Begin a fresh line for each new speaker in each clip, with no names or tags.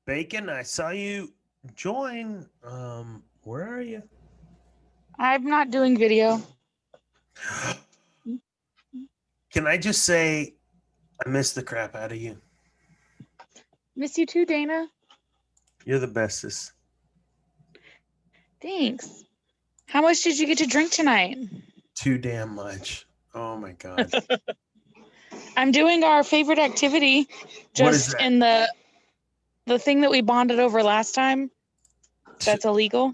Bacon, I saw you join. Where are you?
I'm not doing video.
Can I just say I miss the crap out of you?
Miss you too, Dana.
You're the bestest.
Thanks. How much did you get to drink tonight?
Too damn much. Oh my god.
I'm doing our favorite activity
What is
just
that?
in the thing that we bonded over last time. That's illegal.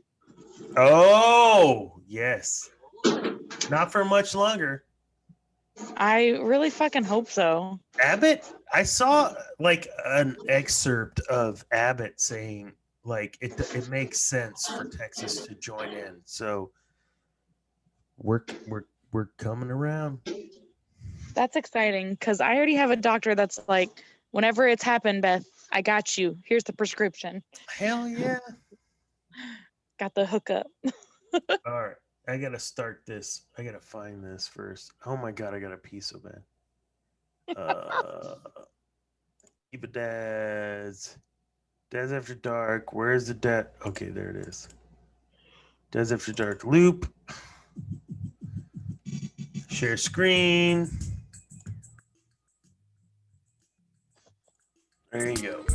Oh, yes. Not for much longer.
I really fucking hope so.
Abbott, I saw like an excerpt of Abbott saying like it makes sense for Texas to join in. So we're coming around.
That's exciting because I already have a doctor that's like, whenever it's happened, Beth, I got you. Here's the prescription.
Hell yeah.
Got the hookup.
All right. I gotta start this. I gotta find this first. Oh my god, I got a pee so bad. Keep it Dads. Dads After Dark. Where's the dad? Okay, there it is. Dads After Dark loop. Share screen. There you go.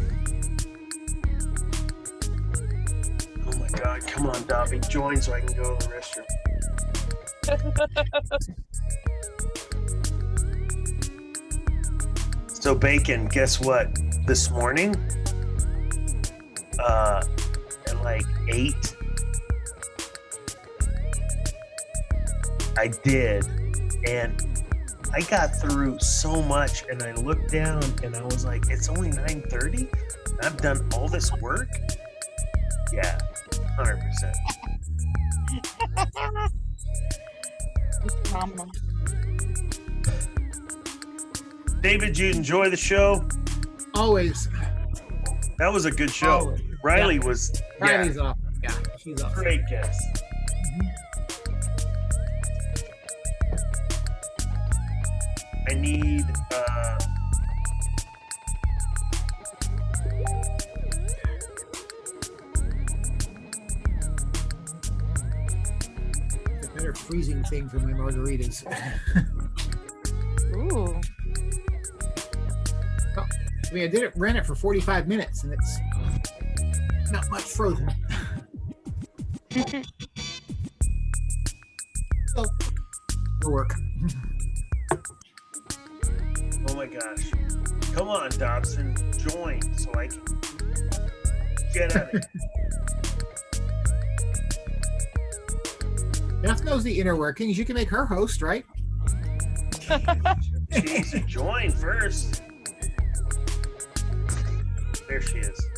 Oh my god, come on, Dobby. Join so I can go to the restroom. So Bacon, guess what? This morning, at like 8, I did, and I got through so much, and I looked down, and I was like, it's only 9:30? I've done all this work? Yeah, 100%.
It's phenomenal.
David, did you enjoy the show?
Always.
That was a good show.
Always.
Riley
Yeah.
was
Riley's off. Yeah, she's off.
great guest. I need
A better freezing thing for my margaritas.
Ooh.
Well, I mean, ran it for 45 minutes, and it's not much frozen. So, it'll work.
oh my gosh. Come on, Dobson. Join so I can get out of here.
Beth knows the inner workings. You can make her host, right?
She needs to join first. There she is.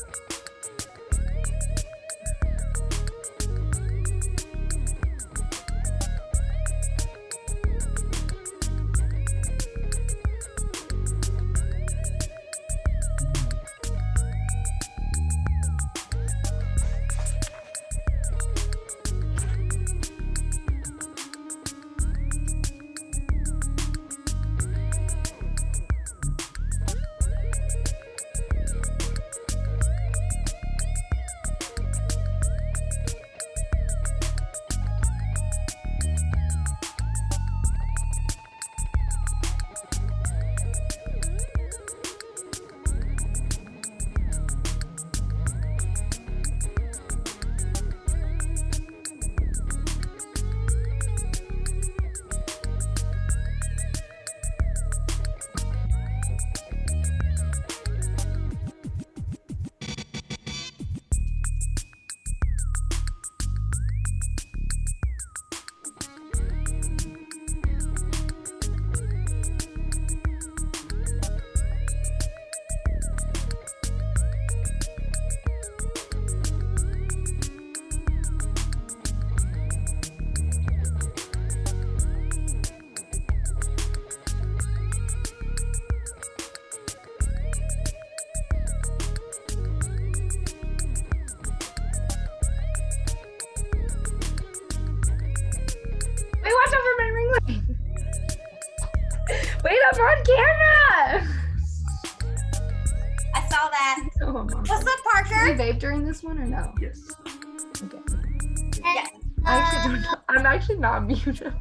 Wait, I'm on camera.
I saw that.
Oh, I'm
What's
awesome.
up,
Should we
Parker?
vape during this one or no?
Yes.
Okay.
Yes.
I actually don't know. I'm actually not muted.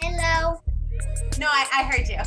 Hello.
No, I heard you.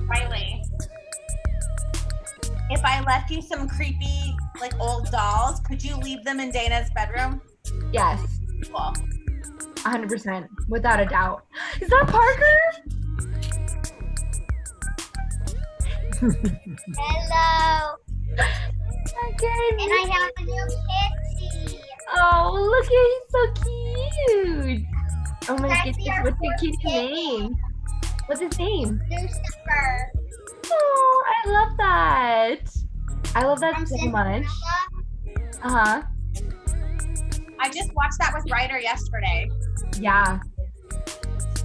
Riley, if I left you some creepy, like old dolls, could you leave them in Dana's bedroom?
Yes,
Cool.
100%, without a doubt. Is that Parker?
Hello.
Again.
And I have a new kitty.
Oh, look at he's so cute. Oh my
That's
goodness,
your
what's your
fourth
kitty's
kitty.
name? What's his name?
Lucifer.
Oh, I love that. I love that
From
so much.
Cinderella.
Uh-huh.
I just watched that with Ryder yesterday.
Yeah.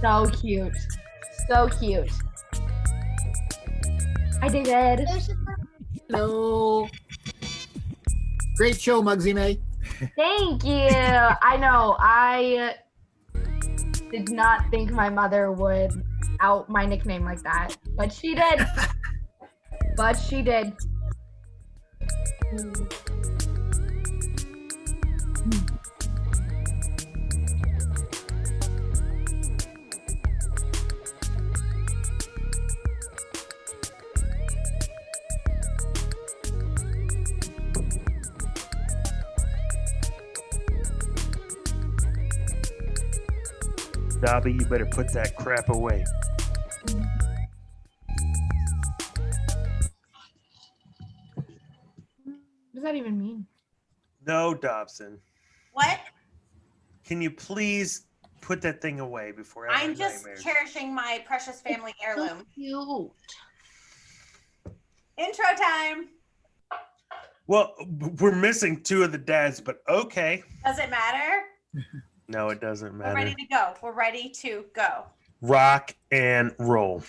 So cute. So cute. I dig it.
Lucifer.
Hello. Great show, Muggsy May.
Thank you. I know. I did not think my mother would out my nickname like that, but she did. But she did.
Dobby, you better put that crap away.
What does that even mean?
No, Dobson.
What?
Can you please put that thing away before I have
I'm just
nightmares?
cherishing my precious family heirloom.
Cute.
Intro time.
Well, we're missing two of the dads, but okay.
Does it matter?
No, it doesn't
We're
matter.
ready to go. We're ready to go.
Rock and roll.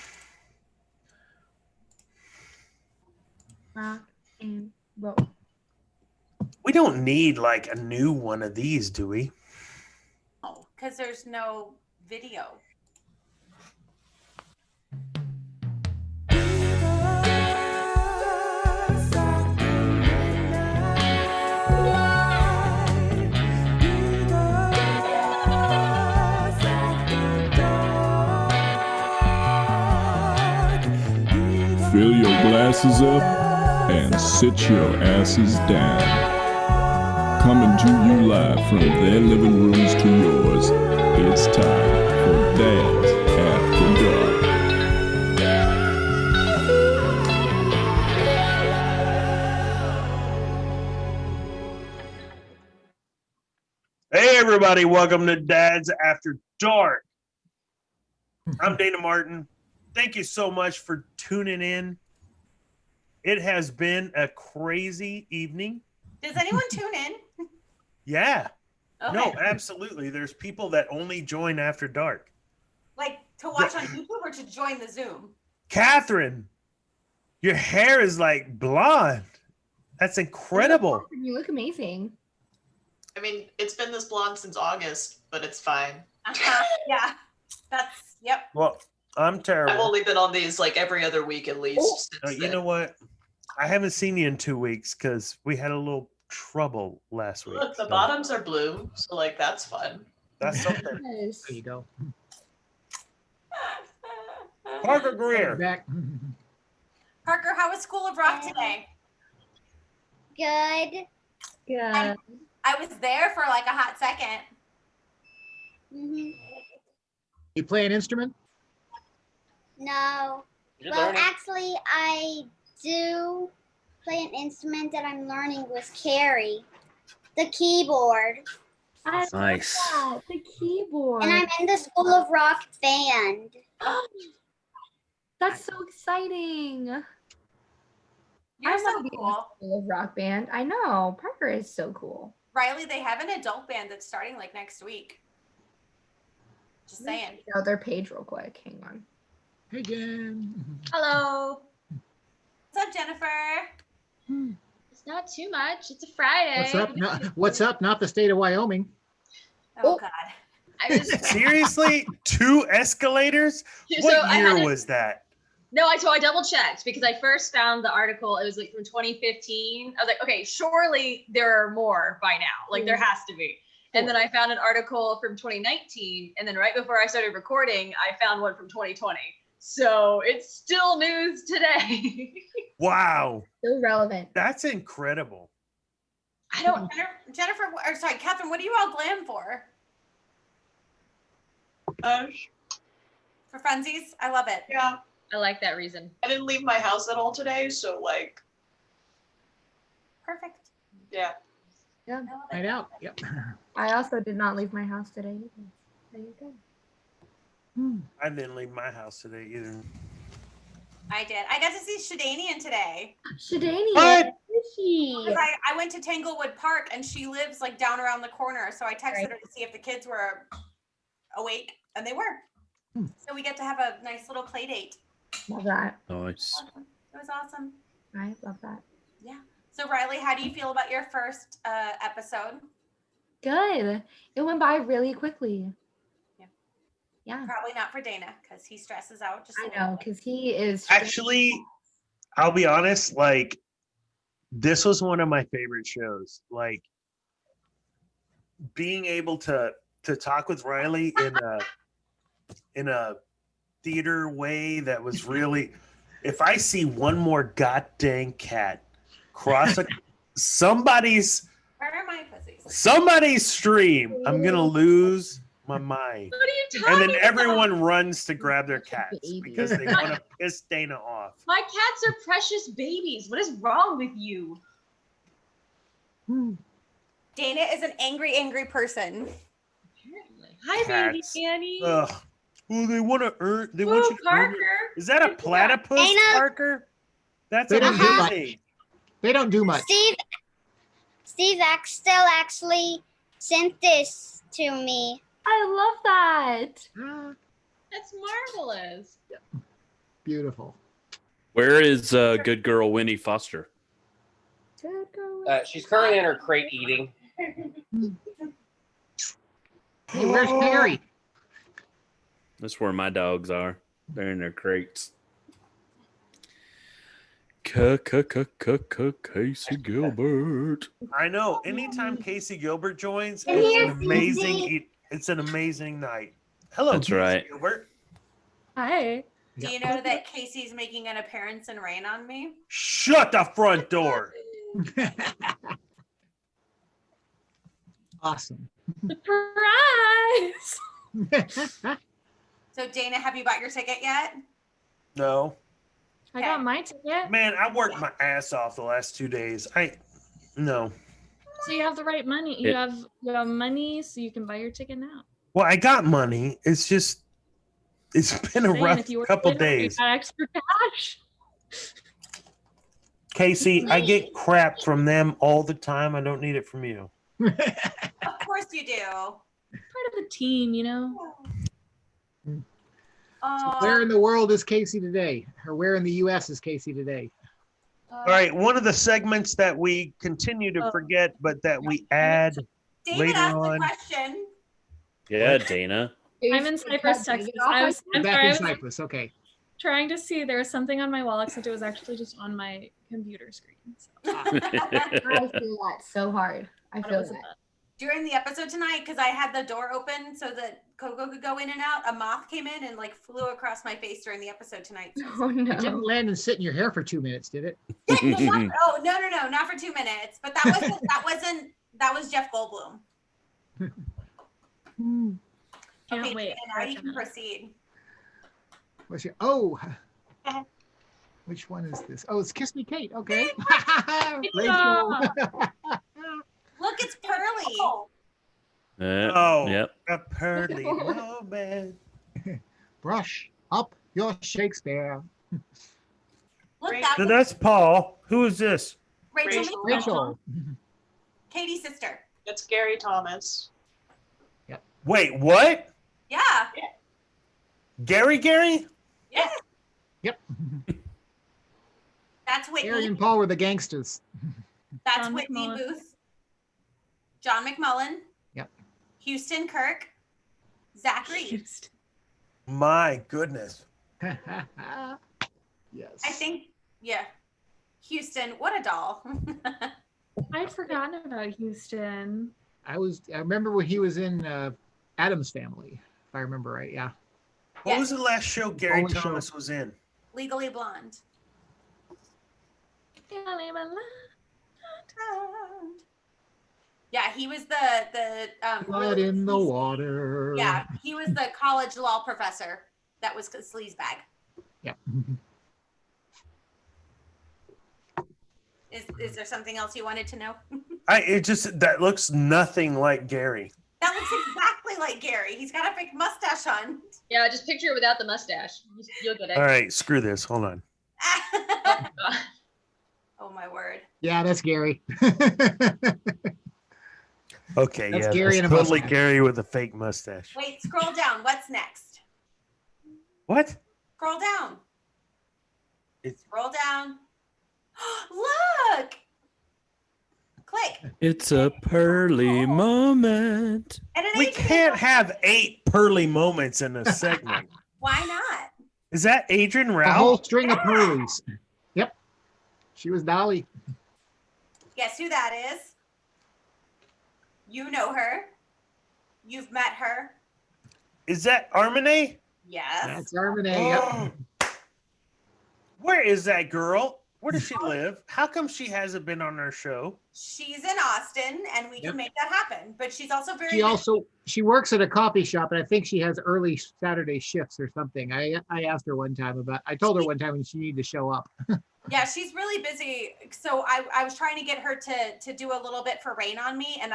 Rock and roll.
We don't need like a new one of these, do we?
Oh, because there's no video.
Fill your glasses up and sit your asses down. Coming to you live from their living rooms to yours, it's time for Dads After Dark.
Hey, everybody. Welcome to Dads After Dark. I'm Dana Martin. Thank you so much for tuning in. It has been a crazy evening.
Does anyone tune in?
Yeah.
Okay.
No, absolutely. There's people that only join after dark.
Like to watch on YouTube or to join the Zoom?
Catherine, your hair is like blonde. That's incredible.
You look amazing.
I mean, it's been this blonde since August, but it's fine.
Uh-huh. Yeah. That's, yep.
Well, I'm
I've
terrible.
only been on these like every other week at least. Since
You
then.
know what? I haven't seen you in 2 weeks because we had a little trouble last week.
Look, the
so-
bottoms are blue, so like that's fun.
That's something.
Yes.
There you go.
Parker Greer.
Back.
Parker, how was School of Rock today?
Good.
Good.
I was there for like a hot second.
Hmm.
You play an instrument?
No.
You're
Well,
learning.
actually, I do play an instrument that I'm learning with Carrie, the keyboard.
I love
Nice.
that, the keyboard.
And I'm in the School of Rock band.
That's so exciting.
You're
I
so
want to be in the
cool.
School of Rock band. I know. Parker is so cool.
Riley, they have an adult band that's starting like next week. Just saying.
Out their page real quick. Hang on.
Hey, Jen.
Hello.
What's up, Jennifer?
It's not too much. It's a Friday.
What's up? No, what's up? Not the state of Wyoming.
Oh,
Oh.
God.
I was
Seriously? 2 escalators?
so
What
I
year
had to-
was that?
No, so I double checked because I first found the article. It was like from 2015. I was like, okay, surely there are more by now. Like there has to be. And then I found an article from 2019, and then right before I started recording, I found one from 2020. So it's still news today.
Wow.
So relevant.
That's incredible.
I don't.
Jennifer, or sorry, Catherine, what are you all glam for? For funsies? I love it.
Yeah,
I like that reason.
I didn't leave my house at all today, so like,
Perfect.
yeah.
I love it.
Night out. Yep.
I also did not leave my house today either. There you go.
I didn't leave my house today either.
I did. I got to see Shadanian today.
Shadania.
What?
Where is she?
Because I went to Tanglewood Park and she lives like down around the corner. So I texted her to see if the kids were awake, and they were. So we get to have a nice little play date.
Love that.
Nice.
It was awesome.
I love that.
Yeah. So Riley, how do you feel about your first episode?
Good. It went by really quickly.
Yeah.
Yeah.
Probably not for Dana because he stresses out. Just a
I
little
know,
bit.
because he is
Actually, I'll be honest, like, this was one of my favorite shows. Like, being able to talk with Riley in a theater way that was really, if I see one more goddamn cat cross somebody's
Where are my pussies?
stream, I'm gonna lose my mind.
What are you
And
talking
then
about?
everyone runs to grab their cats because they want to piss Dana off.
My cats are precious babies. What is wrong with you?
Dana is an angry person.
Apparently. Hi, baby
Cats.
Annie.
Ugh. Oh, they want to earn. They
Ooh,
want you to earn.
Parker.
Is that a platypus,
Dana.
Parker? That's
They don't
do
amazing.
They don't do much.
Steve still actually sent this to me.
I love that.
Ah,
That's marvelous.
beautiful.
Where is good girl Winnie Foster?
Good girl.
She's currently in her crate eating.
Hey, where's Carrie?
That's where my dogs are. They're in their crates. Casey Gilbert.
I know. Anytime Casey Gilbert joins,
And
it's
here's
an amazing.
Susie.
It's an amazing night. Hello,
That's
Casey
right.
Gilbert.
Hi.
Do you know that Casey's making an appearance in Rain on Me?
Shut the front door.
Awesome.
Surprise!
So Dana, have you bought your ticket yet?
No,
I got my ticket.
man, I worked my ass off the last 2 days. No.
So you have the right money. You have money, so you can buy your ticket now.
Well, I got money. It's just, it's been a
Saying,
rough
if you were
couple
later, you
days.
got extra cash.
Casey, I get crap from them all the time. I don't need it from you.
Of course you do.
Part of the team, you know.
Where in the world is Casey today? Or where in the U.S. is Casey today?
All right, one of the segments that we continue to forget, but that we add
David
later
asked the
on.
question.
Yeah, Dana.
I'm in Cyprus, Texas. I'm
Back
sorry, I
in
was
Cyprus. Okay.
trying to see. There was something on my wall, except it was actually just on my computer screen. So
I feel that so hard. I
what it
feel
was
that.
about.
During the episode tonight, because I had the door open so that Coco could go in and out, a moth came in and like flew across my face during the episode tonight.
Oh
It didn't
no.
land and sit in your hair for 2 minutes, did it?
Oh no, not for 2 minutes. But that was Jeff Goldblum.
Can't
Okay,
wait.
and now you can proceed.
What's your, oh, which one is this? Oh, it's Kiss Me Kate. Okay. Rachel.
Look, it's Pearly.
Oh,
Yep.
a pearly moment.
Brush up your Shakespeare.
Look,
Rachel.
that
So
was
that's Paul. Who is this?
Rachel.
Rachel.
McAdams,
Rachel.
Katie's sister.
It's Gary Thomas.
Wait, what?
Yeah.
Gary?
Yeah.
Yep.
That's Whitney.
Gary and Paul were the gangsters.
That's
John
Whitney
McMullen.
Booth. John McMullen.
Yep.
Houston Kirk. Zach Reed.
My goodness.
Yes.
I think, yeah. Houston, what a doll.
I'd forgotten about Houston.
I remember when he was in Adam's Family, if I remember right. Yeah.
What was the last show Gary
Only show.
Thomas was in?
Legally Blonde. Yeah, he was the
Blood in the water.
yeah, he was the college law professor that was a sleazebag.
Yeah.
Is there something else you wanted to know?
That looks nothing like Gary.
That looks exactly like Gary. He's got a fake mustache on.
Yeah, just picture it without the mustache. You'll get it.
All right, screw this. Hold on.
Oh my word.
Yeah, that's Gary.
Okay,
That's
yeah,
Gary
that's
and a
totally
mustache.
Gary with a fake mustache.
Wait, scroll down. What's next?
What?
Scroll down.
It's-
Scroll down. Look. Click.
It's a pearly moment.
And an
We
Adrian
can't
Ralph.
have 8 pearly moments in a segment.
Why not?
Is that Adrian
A whole
Ralph?
string of pearlies. Yep. She was Dolly.
Guess who that is? You know her. You've met her.
Is that Armene?
Yes.
That's Armene. Yep.
Oh. Where is that girl? Where does she live? How come she hasn't been on our show?
She's in Austin, and we
Yep.
can make that happen. But she's also very.
She works at a coffee shop, and I think she has early Saturday shifts or something. I asked her one time I told her one time when she needed to show up.
Yeah, she's really busy. So I was trying to get her to do a little bit for Rain on Me, and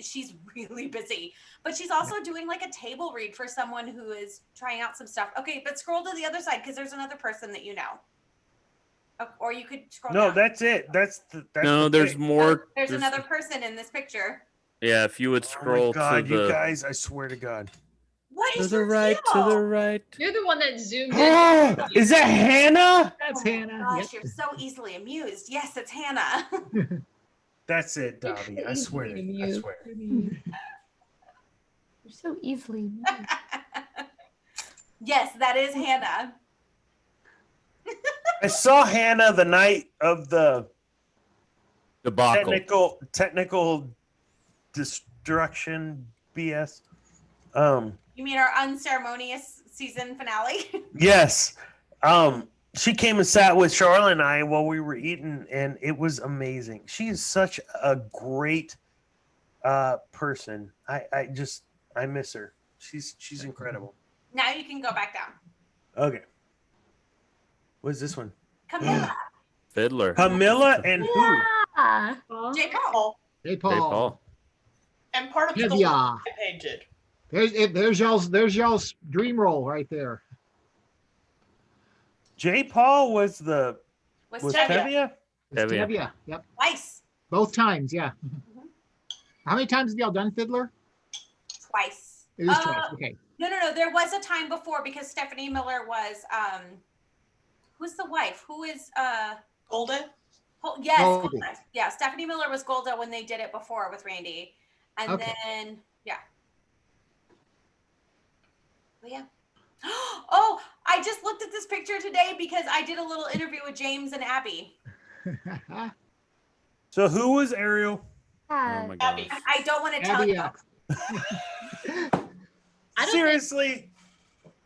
she's really busy. But she's also doing like a table read for someone who is trying out some stuff. Okay, but scroll to the other side because there's another person that you know. Or you could scroll
No,
down.
that's it. That's
No,
the
there's
thing.
more.
There's another person in this picture.
Yeah, if you would
Oh
scroll
my God,
to
you
the
guys! I swear to God.
What
to
is
the
your
right, to
deal?
the right.
You're the one that zoomed in.
Oh, is that Hannah?
That's
Oh my
Hannah.
gosh,
Yep.
you're so easily amused. Yes, it's Hannah.
That's it, Dobby. I swear. I swear.
You're so easily.
Yes, that is Hannah.
I saw Hannah the night of the
Debacle.
technical destruction BS.
You mean our unceremonious season finale?
Yes. She came and sat with Charlotte and I while we were eating, and it was amazing. She is such a great person. I miss her. She's incredible.
Now you can go back down.
Okay. What is this one?
Camilla.
Fiddler.
Camilla and who?
Ah,
J. Paul.
Hey,
Hey,
Paul.
Paul.
And part of the
Yeah.
I painted.
There's y'all's dream roll right there.
J. Paul was
Was
Tevye.
Tevye?
It's
Tevye.
Tevye. Yep.
twice.
Both times, yeah. How many times have y'all done Fiddler?
Twice.
It is twice. Okay.
No. There was a time before because Stephanie Miller was who's the wife? Who is
Golden?
yes,
Goldie.
Golda. Yeah, Stephanie Miller was Golda when they did it before with Randy. And
Okay.
then but yeah. Oh, I just looked at this picture today because I did a little interview with James and Abby.
So who was Ariel?
Oh my
Abby.
gosh.
I don't want to tell
Abby
you.
X.
I don't
Seriously?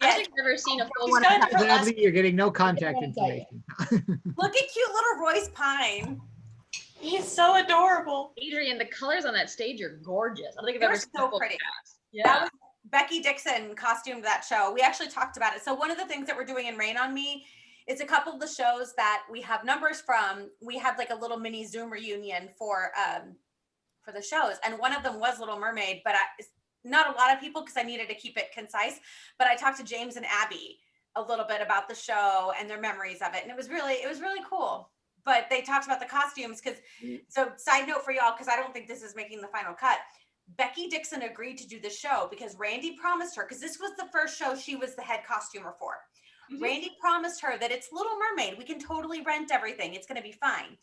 I don't think I've ever seen a full
He's gotta do her last-
Abby, you're getting no contact information.
Look at cute little Royce Pine.
He's so adorable.
Adrian, the colors on that stage are gorgeous. I don't think I've
They
ever
were
seen
so
a full
pretty.
cast.
That
Yeah.
was Becky Dixon costumed that show. We actually talked about it. So one of the things that we're doing in Rain on Me is a couple of the shows that we have numbers from. We had like a little mini Zoom reunion for the shows, and one of them was Little Mermaid, but not a lot of people because I needed to keep it concise. But I talked to James and Abby a little bit about the show and their memories of it, and it was really cool. But they talked about the costumes because, so side note for y'all, because I don't think this is making the final cut. Becky Dixon agreed to do the show because Randy promised her, because this was the first show she was the head costumer for. Randy promised her that it's Little Mermaid. We can totally rent everything. It's going to be fine.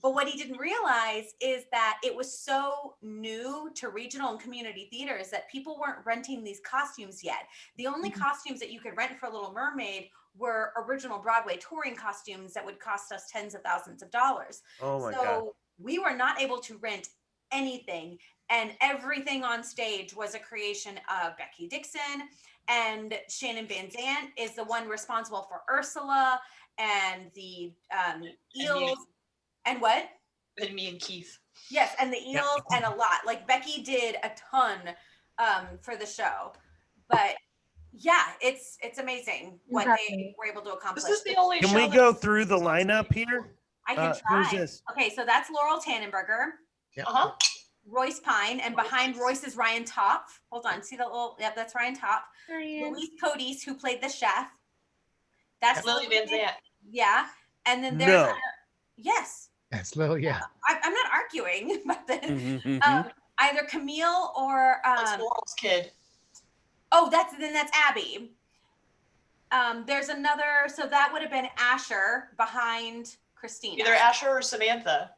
But what he didn't realize is that it was so new to regional and community theaters that people weren't renting these costumes yet. The only costumes that you could rent for Little Mermaid were original Broadway touring costumes that would cost us tens of thousands of dollars.
Oh my
so
God.
we were not able to rent anything, and everything on stage was a creation of Becky Dixon, and Shannon Van Zandt is the one responsible for Ursula and the eels and what?
And me and Keith.
Yes, and the eels and a lot. Like Becky did a ton for the show, but yeah, it's amazing what they were able to accomplish.
This is the only
Can
show
we
that-
go through the lineup here?
I can try.
Who's this?
Okay, so that's Laurel Tannenberger,
Uh-huh.
Royce Pine, and behind Royce is Ryan Topf. Hold on, see that little? Yep, that's Ryan Topf. Luis Codice, who played the chef. That's
Lily Van Zandt.
Yeah, and then there's
No.
yes.
That's little, yeah.
I'm not arguing, but then
Mhm.
either Camille or
That's Laurel's kid.
oh, that's Abby. There's another, so that would have been Asher behind Christina.
Either Asher or Samantha.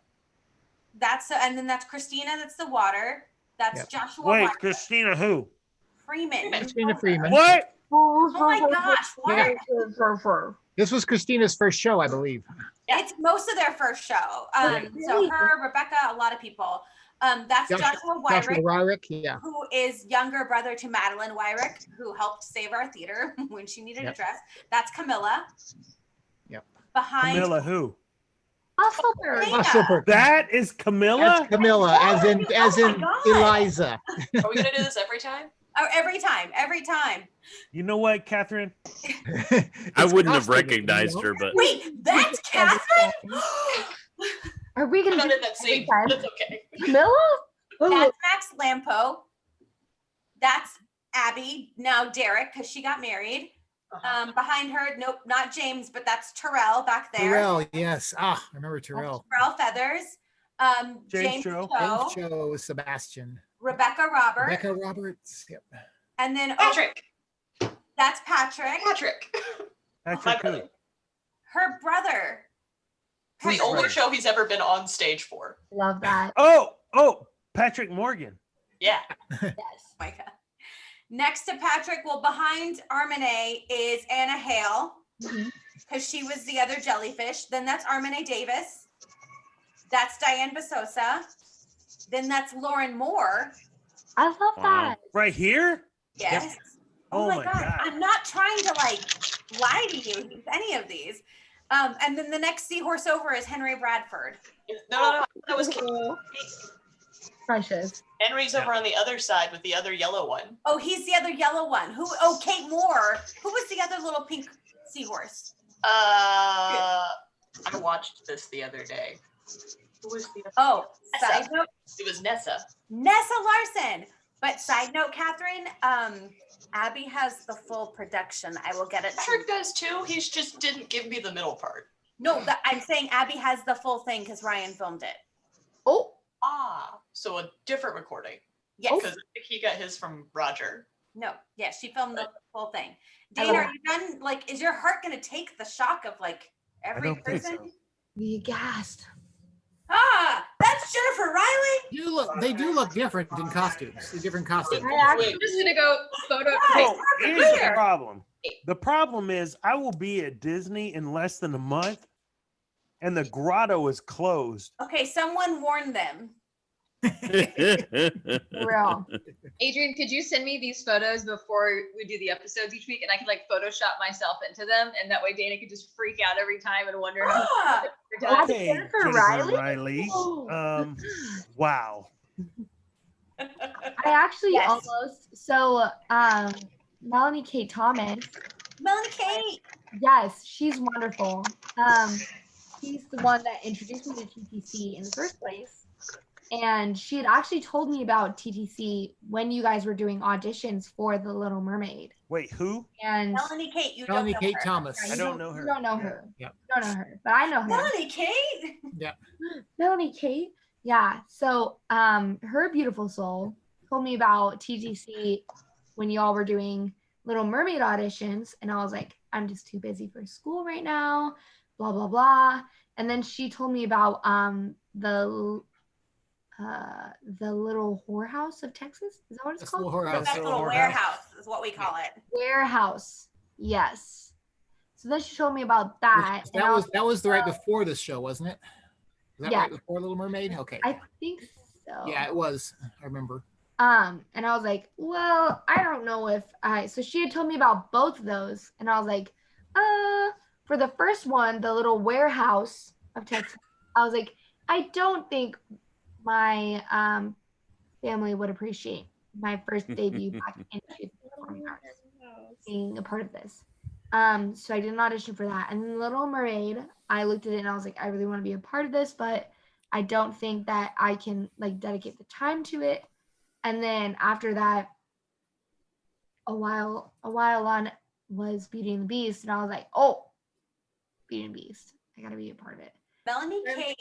That's and then that's Christina. That's the water. That's
Yep.
Joshua
Wait,
Weimer,
Christina who?
Freeman.
Christina Freeman.
What?
Oh my gosh! What?
This was Christina's first show, I believe.
It's most of their first show. So her, Rebecca, a lot of people. That's Joshua
Joshua
Wyrick,
Wyrick, yeah.
who is younger brother to Madeline Wyrick, who helped save our theater when she needed a
Yep.
dress. That's Camilla.
Yep.
Behind
Camilla who?
Hustleberg.
Dana.
Hustleberg.
That is Camilla?
That's Camilla, as in
Oh my God.
Eliza.
Are we gonna do this every time?
Oh, every time.
You know what, Catherine?
I
It's
wouldn't have
costume,
recognized
you know?
her, but
Wait, that's Catherine?
Are we
I'm
gonna
not
do
in that scene.
time?
That's okay.
Camilla?
That's Max Lampo. That's Abby, now Derek, because she got married. Behind her, nope, not James, but that's Terrell back there.
Terrell, yes. Ah, I remember Terrell.
Terrell Feathers.
James
James
Cho.
Cho,
James Cho, Sebastian.
Rebecca Robert,
Rebecca Roberts. Yep.
and then
Patrick.
that's Patrick.
Patrick.
That's
My
her
brother.
too.
Her brother.
It's the
Patrick-
only show he's ever been on stage for.
Love that.
Oh, Patrick Morgan.
Yeah.
Yes. My God. Next to Patrick, well, behind Armene is Anna Hale, because she was the other jellyfish. Then that's Armene Davis. That's Diane Basosa. Then that's Lauren Moore.
I love
Wow.
that.
Right here?
Yes.
Oh
Oh, my
my
God.
God.
I'm not trying to lie to you, any of these. And then the next seahorse over is Henry Bradford.
No. That was
Precious.
Henry's over on the other side with the other yellow one.
Oh, he's the other yellow one. Kate Moore. Who was the other little pink seahorse?
I watched this the other day. Who was the other?
Oh,
Nessa.
side note,
It was Nessa.
Nessa Larson. But side note, Catherine, Abby has the full production. I will get it.
Patrick does too. He just didn't give me the middle part.
No, I'm saying Abby has the full thing because Ryan filmed it.
Oh,
So a different recording.
Yes.
Because I think he got his from Roger.
No. Yeah, she filmed the full thing.
I
Dana,
love
are you done? Like, is your heart going to take the shock of every
don't think
person?
so.
you gassed.
That's Jennifer Riley.
They do look different in costumes. The different costumes.
I'm just gonna go photo.
Oh, here's the
clear.
problem. The problem is I will be at Disney in less than a month, and the grotto is closed.
Okay, someone warned them.
For real.
Adrian, could you send me these photos before we do the episodes each week, and I can like Photoshop myself into them, and that way Dana could just freak out every time and wonder how.
Ah,
every time.
Okay,
Jennifer
Jennifer
Riley?
Riley.
Oh.
Wow.
I actually
Yes.
almost Melanie Kate Thomas.
Melanie Kate.
Yes, she's wonderful. She's the one that introduced me to TTC in the first place. And she had actually told me about TTC when you guys were doing auditions for The Little Mermaid.
Wait, who?
And
Melanie Kate, you
Melanie
don't know
Kate
her.
Thomas.
Yeah,
I don't know her.
You don't know
Yeah.
her.
Yep.
You don't know her, but I know her.
Melanie Kate.
Melanie Kate. Yeah. So her beautiful soul told me about TTC when y'all were doing Little Mermaid auditions, and I was like, I'm just too busy for school right now, blah blah blah. And then she told me about the Little Whorehouse of Texas. Is that what it's
That's
called?
Little Whorehouse.
That's
Little
little
Whorehouse.
warehouse is what we call it.
Warehouse. Yes. So then she told me about that. and I
That was the right before this show, wasn't it? Is that
Yeah.
right before Little Mermaid? Okay.
I think so.
Yeah, it was. I remember.
And I was like, well, I don't know if so she had told me about both of those, and I was like, for the first one, the Little Warehouse of Texas, I was like, I don't think my family would appreciate my first debut back into performing arts, being a part of this. So I did an audition for that. And then Little Mermaid, I looked at it and I was like, I really want to be a part of this, but I don't think that I can like dedicate the time to it. And then after that, a while on was Beauty and the Beast, and I was like, oh, Beauty and the Beast, I gotta be a part of it.
Melanie Kate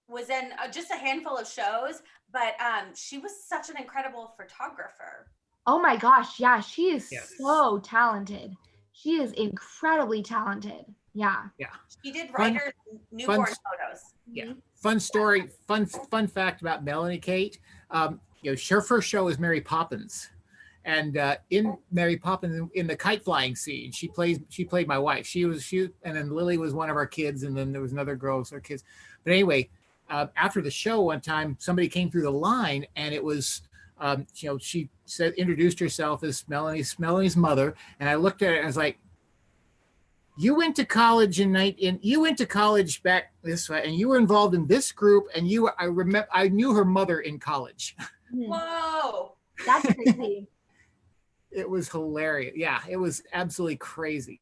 was in just a handful of shows, but she was such an incredible photographer.
Oh my gosh, yeah, she is
Yes.
so talented. She is incredibly talented. Yeah.
She did
Fun-
writer newborn
fun-
photos.
Yeah. Fun story. Fun fact about Melanie Kate. Her first show was Mary Poppins, and in Mary Poppins, in the kite flying scene, she played my wife. She and then Lily was one of our kids, and then there was another girl was our kids. But anyway, after the show, one time somebody came through the line, and it was, she introduced herself as Melanie's mother, and I looked at it and I was like, you went to college you went to college back this way, and you were involved in this group, and I knew her mother in college.
Whoa.
That's crazy.
It was hilarious. Yeah, it was absolutely crazy.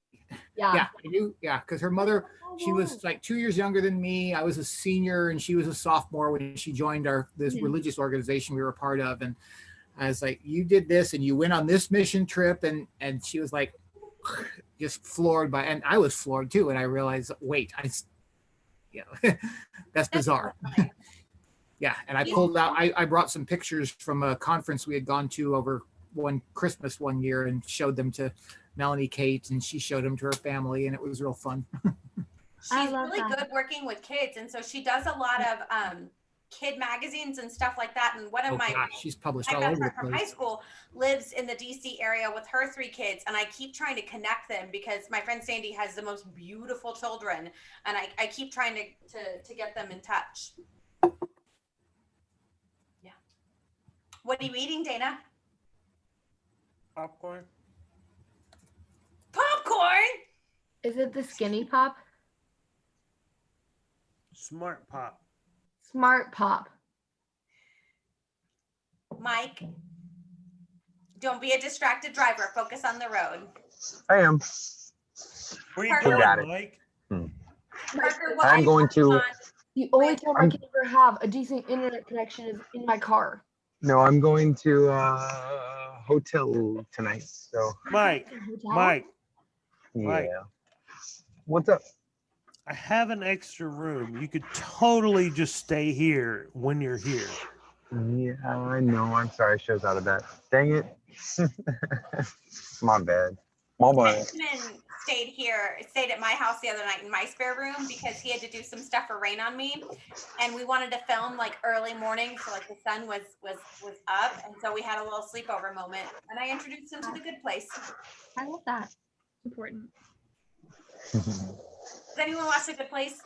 Yeah.
Yeah, I knew. Yeah, because her mother, she was like 2 years younger than me. I was a senior, and she was a sophomore when she joined this religious organization we were a part of. And I was like, "You did this, and you went on this mission trip," and she was like, just floored by, and I was floored too. And I realized, wait, that's bizarre. Yeah, and I pulled out. I brought some pictures from a conference we had gone to over one Christmas one year and showed them to Melanie Kate, and she showed them to her family, and it was real fun.
She's really good working with kids, and so she does a lot of kid magazines and stuff like that. And one of
she's published
my
all
best
over the
friend from
place.
high school lives in the DC area with her 3 kids, and I keep trying to connect them because my friend Sandy has the most beautiful children, and I keep trying to get them in touch. Yeah. What are you eating, Dana?
Popcorn.
Popcorn.
Is it the Skinny Pop?
Smart Pop.
Smart Pop.
Mike, don't be a distracted driver. Focus on the road.
I am.
Where you
Parker,
You got
going,
it.
Mike?
Parker, what
I'm
are you
going
working
to.
on?
The only time I
I'm-
can ever have a decent internet connection is in my car.
No, I'm going to hotel tonight. So
Mike.
Hotel?
Mike.
yeah.
Mike.
What's up?
I have an extra room. You could totally just stay here when you're here.
Yeah, I know. I'm sorry. Show's out of that. Dang it. My bad. My bad.
Benjamin stayed at my house the other night in my spare room because he had to do some stuff for Rain on Me, and we wanted to film like early morning, so like the sun was up, and so we had a little sleepover moment, and I introduced him to The Good Place.
I love that.
Important.
Does anyone watch The Good Place?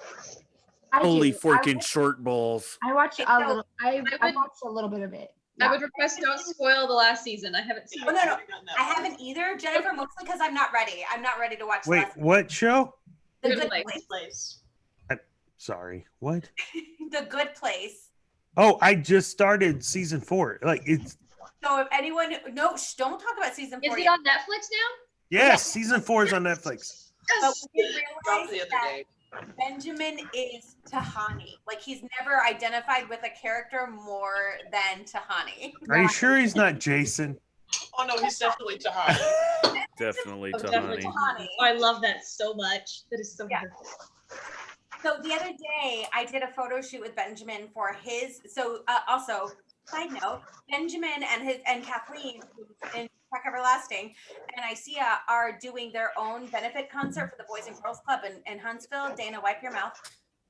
Holy
do.
forking short balls.
I watched
So,
a little. I
would-
watched a little bit of it.
I would request don't spoil the last season. I haven't seen
Oh,
it.
no. I haven't either, Jennifer, mostly because I'm not ready. I'm not ready to watch the
Wait,
last-
what show?
The
Good
Good
Place.
Place.
Sorry, what?
The Good Place.
Oh, I just started season 4. Like it's
So if anyone, no, don't talk about season 4
Is it
yet.
on Netflix now?
yes, season 4 is on Netflix.
But we didn't
Dropped the
realize
other
that
day.
Benjamin is Tahani. Like he's never identified with a character more than Tahani.
Are you sure he's not Jason?
Oh no, he's definitely Tahani.
Definitely
Oh, definitely
Tahani.
Tahani.
Oh, I love that so much. That is so
Yeah.
perfect.
So the other day, I did a photo shoot with Benjamin for his. So also, side note, Benjamin and Kathleen who's in Trek Everlasting and Isia are doing their own benefit concert for the Boys and Girls Club in Huntsville. Dana, wipe your mouth.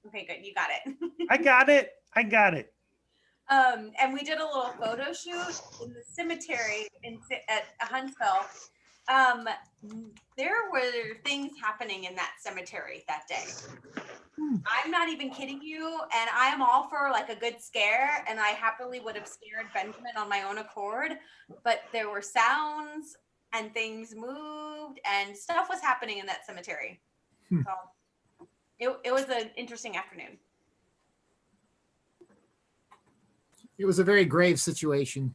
Okay, good, you got it.
I got it. I got it.
And we did a little photo shoot in the cemetery at Huntsville. There were things happening in that cemetery that day. I'm not even kidding you, and I am all for like a good scare, and I happily would have scared Benjamin on my own accord, but there were sounds and things moved and stuff was happening in that cemetery. So it was an interesting afternoon.
It was a very grave situation.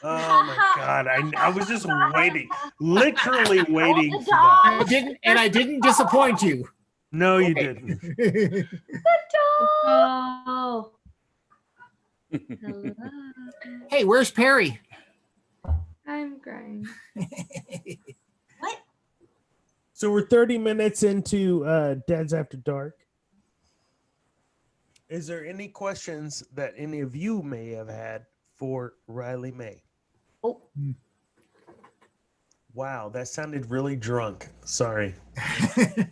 Oh my god! I was just waiting, literally waiting for that.
I didn't disappoint you.
No, you didn't.
Oh. Hello.
Hey, where's Perry?
I'm crying.
What?
So we're 30 minutes into Dads After Dark. Is there any questions that any of you may have had for Riley May?
Oh.
Wow, that sounded really drunk. Sorry.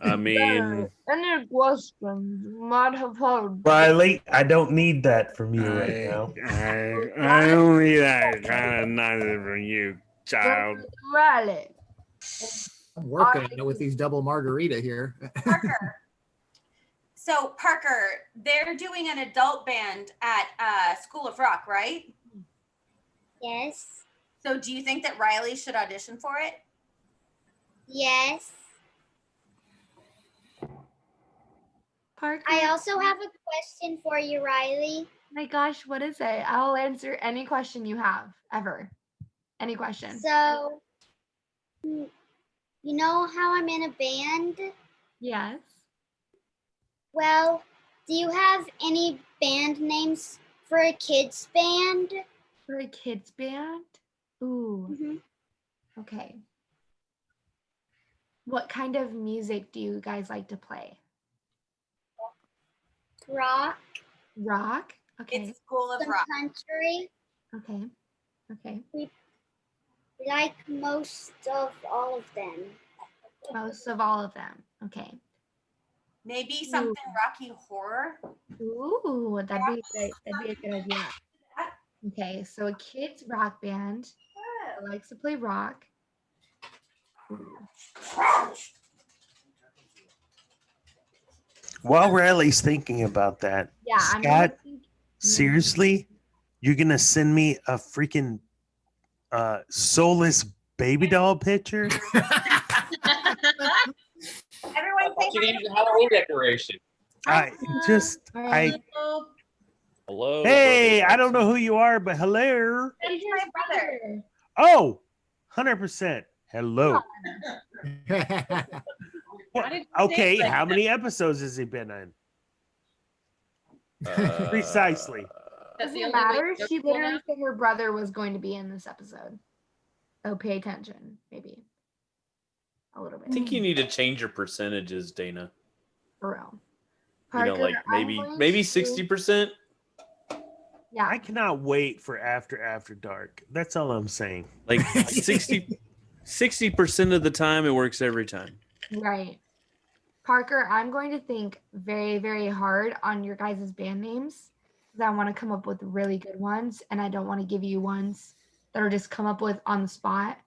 I mean,
Any questions might have heard.
Riley, I don't need that from you right now.
I don't need that kind of nonsense from you, child.
Riley.
I'm working on it with these double margarita here.
Parker. So Parker, they're doing an adult band at School of Rock, right?
Yes.
So do you think that Riley should audition for it?
Yes.
Parker.
I also have a question for you, Riley.
My gosh, what is it? I'll answer any question you have ever. Any question.
So, you know how I'm in a band?
Yes.
Well, do you have any band names for a kids band?
For a kids band? Ooh.
Mhm.
Okay. What kind of music do you guys like to play?
Rock,
Rock? Okay.
It's School of
some
Rock.
country.
Okay. Okay.
We like most of all of them.
Most of all of them. Okay.
Maybe something Rocky Horror.
Ooh, that'd be great. That'd be a good idea. Okay, so a kids rock band that likes to play rock.
While Riley's thinking about that,
Yeah, I'm gonna
Scott,
think,
seriously, you're gonna send me a freaking soulless baby doll picture?
Everyone say
You need a Halloween decoration.
I just
Hello.
hey, I don't know who you are, but hello.
it's my brother.
Oh, 100%. Hello. What-
did you say
Okay,
like
how
that?
many episodes has he been in? Precisely.
That's the
doesn't
only way
matter.
you're
She
cool
literally
now?
said her brother was going to be in this episode. So pay attention, maybe. A little bit.
I think you need to change your percentages, Dana.
For real.
You know, like
I'm going
maybe
to-
60%.
Yeah.
I cannot wait for After Dark. That's all I'm saying.
Like 60% of the time, it works every time.
Right. Parker, I'm going to think very, very hard on your guys' band names because I want to come up with really good ones and I don't want to give you ones that are just come up with on the spot.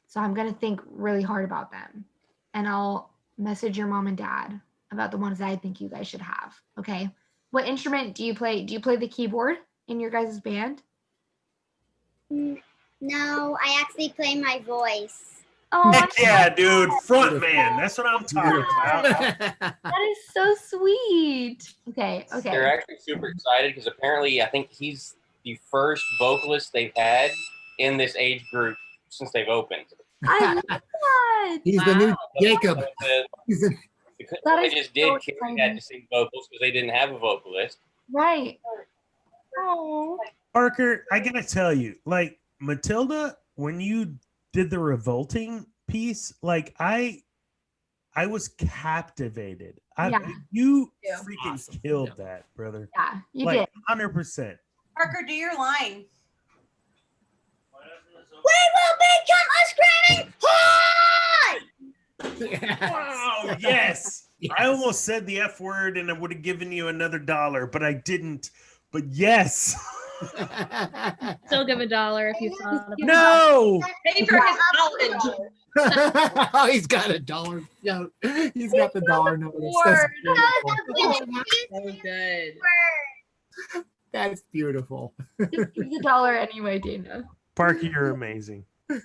So I'm going to think really hard about them and I'll message your mom and dad about the ones that I think you guys should have. Okay. What instrument do you play? Do you play the keyboard in your guys' band?
No, I actually play my voice.
Oh,
Heck yeah, dude. Front man. That's what I'm talking about.
that is so sweet. Okay,
They're
okay.
actually super excited because apparently I think he's the first vocalist they've had in this age group since they've opened.
I love that.
He's the new Jacob. He's the,
Because
That
they
is
just
so
did, Carrie had
exciting.
to sing vocals because they didn't have a vocalist.
Right. Oh.
Parker, I gotta tell you, like Matilda, when you did the revolting piece, like I was captivated.
Yeah.
You
Yeah.
freaking
Awesome.
killed that, brother.
Yeah, you
Like
did.
100%.
Parker, do your line.
We will become a screaming high!
Wow, yes. I almost said the F word and I would have given you another $1, but I didn't. But yes.
Still give $1 if you thought of it.
No.
Pay for his college.
oh, he's got $1 note. He's got the dollar note. That's beautiful.
So good.
That's beautiful.
Just give the $1 anyway, Dana.
Parker, you're amazing.
So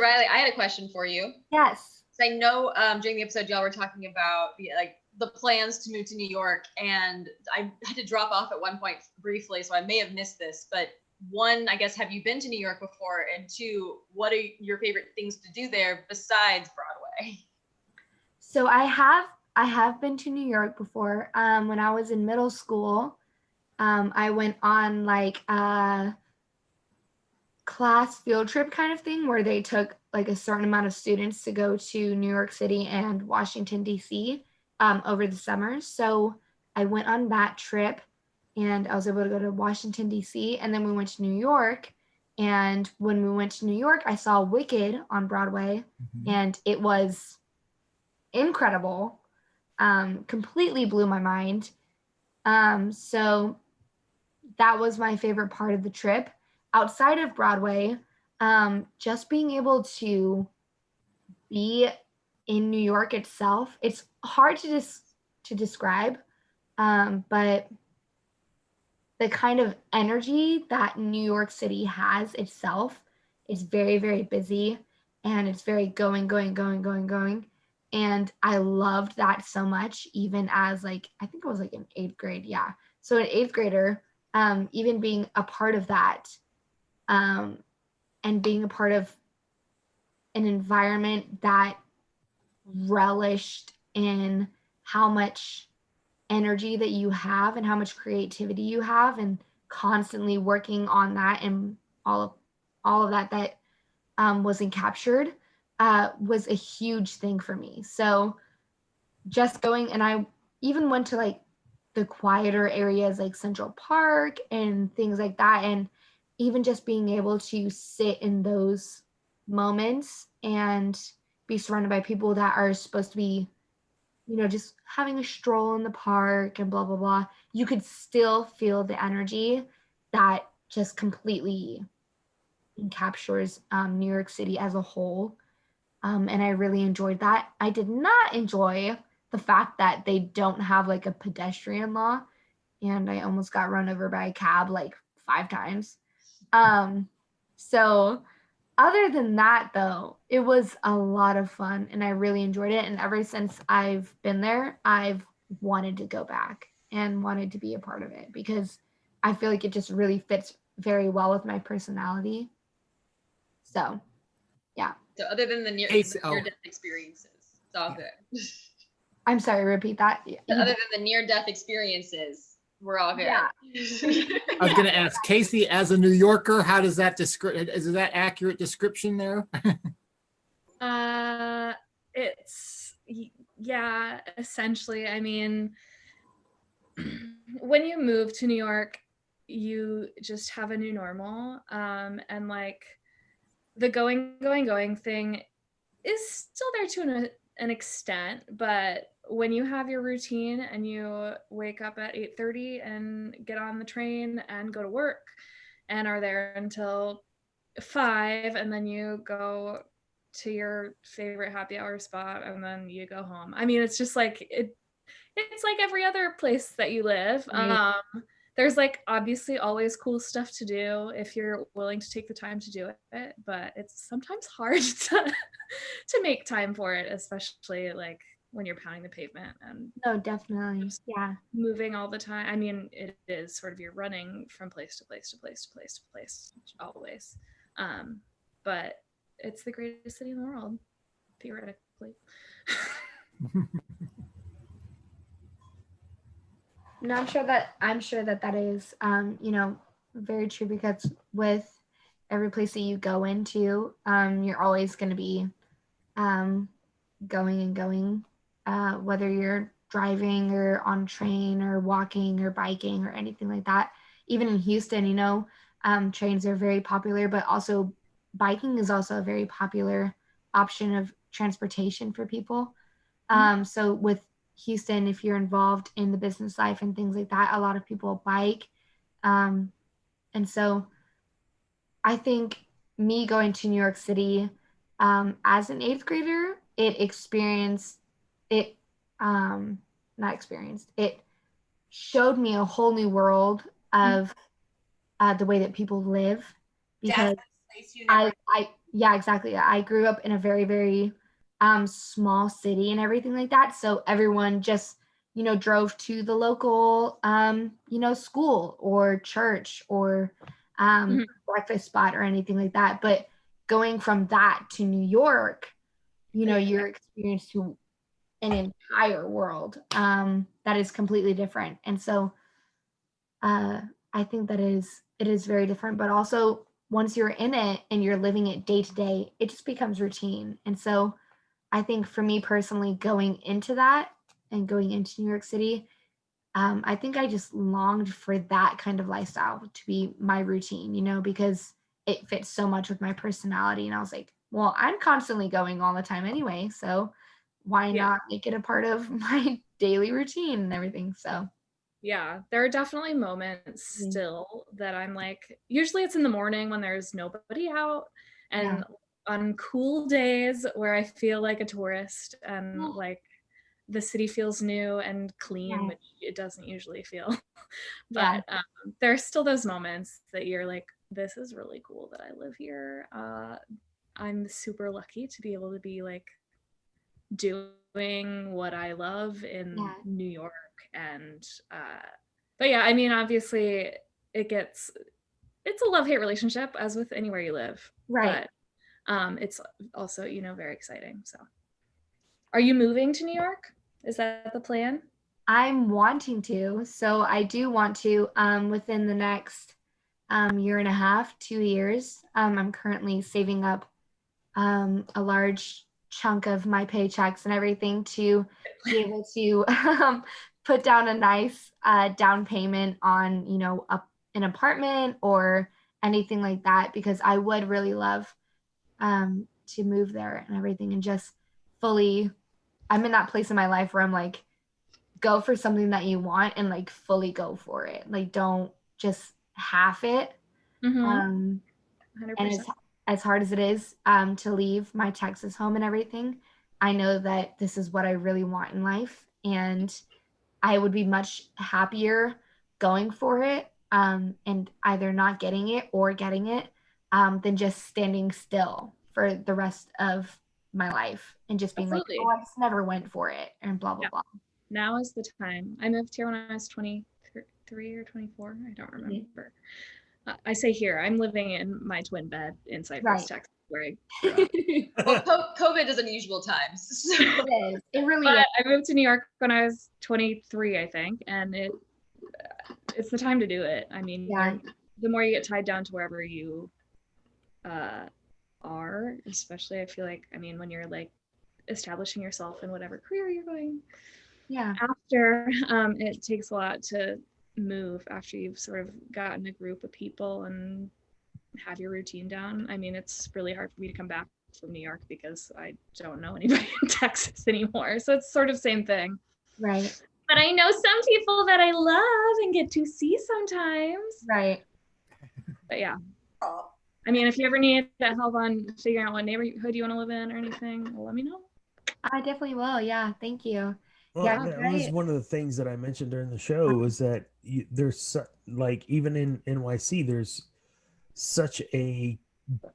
Riley, I had a question for you.
Yes.
So I know during the episode y'all were talking about the plans to move to New York, and I had to drop off at one point briefly, so I may have missed this. But one, I guess, have you been to New York before? And two, what are your favorite things to do there besides Broadway?
So I have been to New York before. When I was in middle school, I went on like a class field trip kind of thing where they took like a certain amount of students to go to New York City and Washington, D.C. Over the summer. So I went on that trip and I was able to go to Washington, D.C. And then we went to New York. And when we went to New York, I saw Wicked on Broadway and it was incredible. Completely blew my mind. So that was my favorite part of the trip. Outside of Broadway, just being able to be in New York itself, it's hard to describe, but the kind of energy that New York City has itself is very, very busy and it's very going. And I loved that so much, even as like, I think I was like in 8th grade. Yeah. So an 8th grader, even being a part of that, and being a part of an environment that relished in how much energy that you have and how much creativity you have and constantly working on that and all of that wasn't captured was a huge thing for me. So just going, and I even went to like the quieter areas like Central Park and things like that, and even just being able to sit in those moments and be surrounded by people that are supposed to be, you know, just having a stroll in the park and blah, blah, blah. You could still feel the energy that just completely captures New York City as a whole. And I really enjoyed that. I did not enjoy the fact that they don't have like a pedestrian law. And I almost got run over by a cab like 5 times. So other than that, though, it was a lot of fun and I really enjoyed it. And ever since I've been there, I've wanted to go back and wanted to be a part of it because I feel like it just really fits very well with my personality. So, yeah.
So other than the near-death experiences, it's all good.
I'm sorry, repeat that.
Other than the near-death experiences, we're all good.
Yeah.
I was going to ask Casey, as a New Yorker, how does that describe? Is that accurate description there?
Yeah, essentially. I mean, when you move to New York, you just have a new normal, and like the going thing is still there to an extent, but when you have your routine and you wake up at 8:30 and get on the train and go to work and are there until 5, and then you go to your favorite happy hour spot and then you go home. I mean, it's just like it's like every other place that you live.
Right.
There's like obviously always cool stuff to do if you're willing to take the time to do it, but it's sometimes hard to make time for it, especially like when you're pounding the pavement and
No, definitely. Yeah.
moving all the time. I mean, it is sort of you're running from place to place to place to place to place always. But it's the greatest city in the world, theoretically.
No, I'm sure that that is, you know, very true, because with every place that you go into, you're always going to be going and going, whether you're driving or on train or walking or biking or anything like that. Even in Houston, you know, trains are very popular, but also biking is also a very popular option of transportation for people. So with Houston, if you're involved in the business life and things like that, a lot of people bike. And so I think me going to New York City as an 8th grader, it showed me a whole new world of the way that people live, because yeah, exactly. I grew up in a very, very small city and everything like that. So everyone just, you know, drove to the local, you know, school or church or breakfast spot or anything like that. But going from that to New York, you know, you're experienced to an entire world that is completely different. And so I think that it is very different, but also once you're in it and you're living it day to day, it just becomes routine. And so I think for me personally, going into that and going into New York City, I think I just longed for that kind of lifestyle to be my routine, you know, because it fits so much with my personality. And I was like, well, I'm constantly going all the time anyway, so why not make it a part of my daily routine and everything? So
yeah, there are definitely moments still that I'm like, usually it's in the morning when there's nobody out, and on cool days where I feel like a tourist and like the city feels new and clean, which it doesn't usually feel. But there's still those moments that you're like, this is really cool that I live here. I'm super lucky to be able to be like doing what I love in New York. And but yeah, I mean, obviously it's a love-hate relationship as with anywhere you live,
right?
But it's also, you know, very exciting. So are you moving to New York? Is that the plan?
I'm wanting to. So I do want to within the next year and a half, 2 years. I'm currently saving up a large chunk of my paychecks and everything to be able to put down a nice down payment on, you know, an apartment or anything like that, because I would really love to move there and everything and just fully, I'm in that place in my life where I'm like, go for something that you want and like fully go for it. Like, don't just half it.
100%.
And as hard as it is to leave my Texas home and everything, I know that this is what I really want in life, and I would be much happier going for it and either not getting it or getting it than just standing still for the rest of my life and just being like, oh, I just never went for it and blah, blah, blah.
Now is the time. I moved here when I was 23 or 24. I don't remember. I say here, I'm living in my twin bed in Cypress, Texas, where I grew up.
Well, COVID is unusual times. So.
It really
but
is.
I moved to New York when I was 23, I think, and it's the time to do it. I mean, the more you get tied down to wherever you are, especially, I feel like, I mean, when you're like establishing yourself in whatever career you're going after, it takes a lot to move after you've sort of gotten a group of people and have your routine down. I mean, it's really hard for me to come back from New York because I don't know anybody in Texas anymore. So it's sort of same thing.
Right.
But I know some people that I love and get to see sometimes.
Right.
But yeah. I mean, if you ever need help on figuring out what neighborhood you want to live in or anything, well, let me know.
I definitely will. Yeah. Thank you.
Well,
Yeah,
that was
right.
one of the things that I mentioned during the show was that like even in NYC, there's such a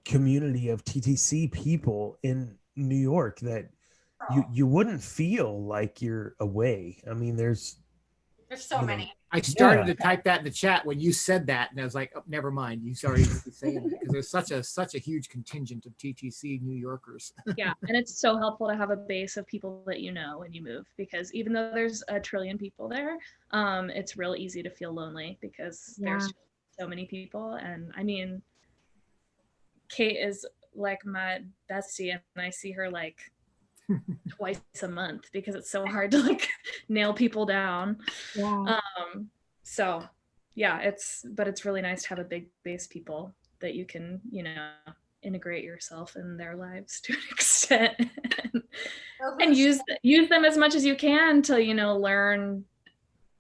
community of TTC people in New York that you wouldn't feel like you're away. I mean, there's
so many.
I started to type that in the chat when you said that, and I was like, oh, never mind. You already saying it because there's such a huge contingent of TTC New Yorkers.
Yeah, and it's so helpful to have a base of people that you know when you move, because even though there's a trillion people there, it's real easy to feel lonely because there's so many people. And I mean, Kate is like my bestie, and I see her like twice a month because it's so hard to like nail people down. So yeah, it's really nice to have a big base people that you can, integrate yourself in their lives to an extent and use them as much as you can to, learn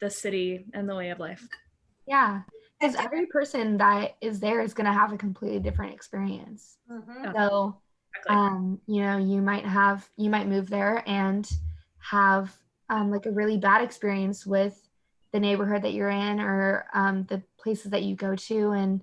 the city and the way of life.
Yeah, because every person that is there is going to have a completely different experience. So, you might move there and have like a really bad experience with the neighborhood that you're in, or the places that you go to, and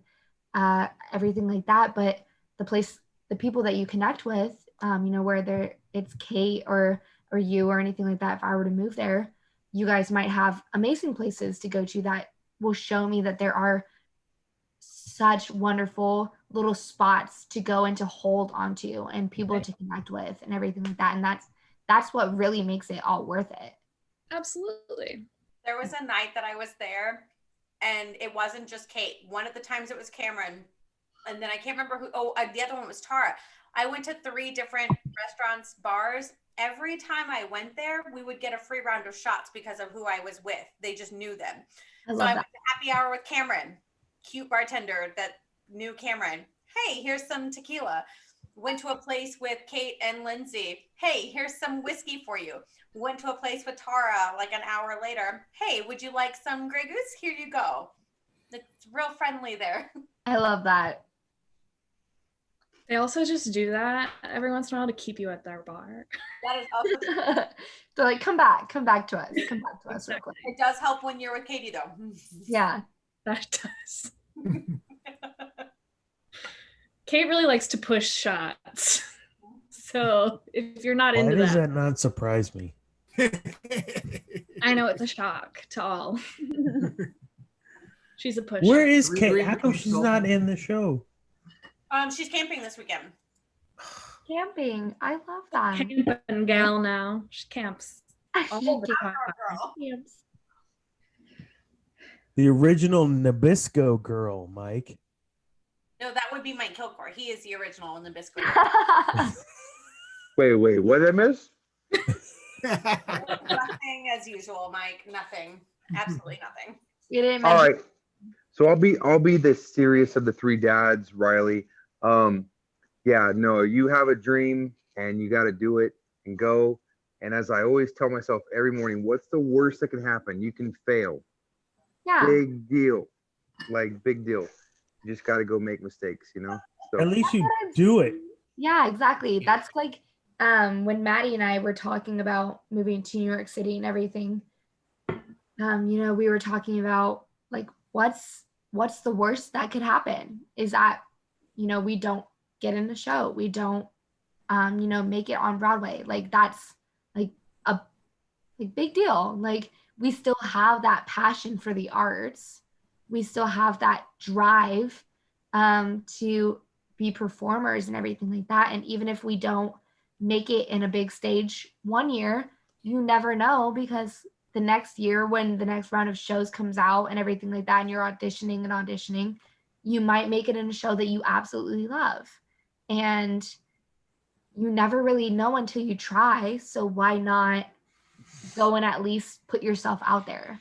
everything like that. But the people that you connect with, whether it's Kate or you or anything like that, if I were to move there, you guys might have amazing places to go to that will show me that there are such wonderful little spots to go and to hold onto and people to connect with and everything like that. And that's what really makes it all worth it.
Absolutely.
There was a night that I was there, and it wasn't just Kate. One of the times it was Cameron, and then I can't remember who. Oh, the other one was Tara. I went to 3 different restaurants, bars. Every time I went there, we would get a free round of shots because of who I was with. They just knew them. I went to happy hour with Cameron, cute bartender that knew Cameron. Hey, here's some tequila. Went to a place with Kate and Lindsay. Hey, here's some whiskey for you. Went to a place with Tara like an hour later. Hey, would you like some Grey Goose? Here you go. It's real friendly there.
I love that.
They also just do that every once in a while to keep you at their bar.
That is also
So like, come back to us. Real quick.
It does help when you're with Katie though.
Yeah,
that does. Kate really likes to push shots. So if you're not into
why does that not surprise me?
I know it's a shock to all. She's a pusher.
Where is Kate? How come she's not in the show?
She's camping this weekend.
Camping. I love that.
Camping gal now. She camps all the time.
The original Nabisco girl, Mike.
No, that would be Mike Kilgore. He is the original in the biscuit.
Wait, what did I miss?
Nothing as usual, Mike. Nothing. Absolutely nothing.
You didn't
All right. So I'll be the serious of the 3 dads, Riley. Yeah, no, you have a dream and you got to do it and go. And as I always tell myself every morning, what's the worst that can happen? You can fail.
Yeah.
Big deal. Like, big deal. You just got to go make mistakes, So
at least you do it.
Yeah, exactly. That's like when Maddie and I were talking about moving to New York City and everything. We were talking about like what's the worst that could happen is that we don't get in the show, we don't make it on Broadway. Like that's like a big deal. Like we still have that passion for the arts, we still have that drive to be performers and everything like that. And even if we don't make it in a big stage one year, you never know, because the next year when the next round of shows comes out and everything like that, and you're auditioning, you might make it in a show that you absolutely love. And you never really know until you try. So why not go and at least put yourself out there?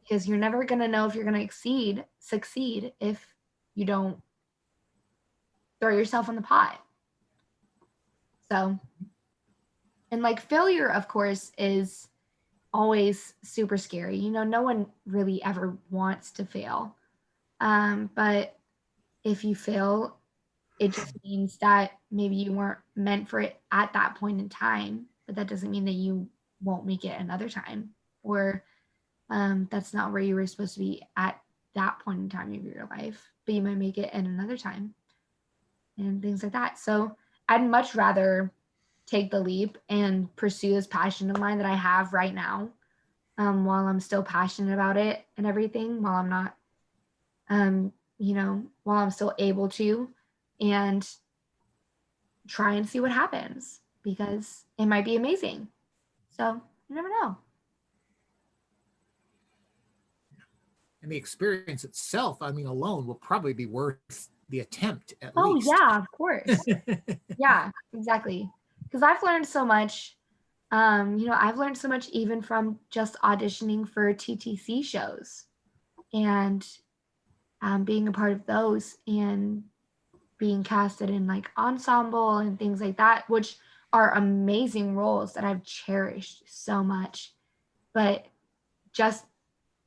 Because you're never going to know if you're going to succeed if you don't throw yourself in the pot. So, and like failure, of course, is always super scary. No one really ever wants to fail. But if you fail, it just means that maybe you weren't meant for it at that point in time, but that doesn't mean that you won't make it another time, or that's not where you were supposed to be at that point in time of your life, but you might make it in another time, and things like that. So I'd much rather take the leap and pursue this passion of mine that I have right now, while I'm still passionate about it and everything, while I'm not, while I'm still able to, and try and see what happens, because it might be amazing. So you never know.
And the experience itself, I mean, alone will probably be worth the attempt at
Oh
least.
yeah, of course. Yeah, exactly. Because I've learned so much. I've learned so much even from just auditioning for TTC shows, and being a part of those, and being casted in like ensemble and things like that, which are amazing roles that I've cherished so much. But just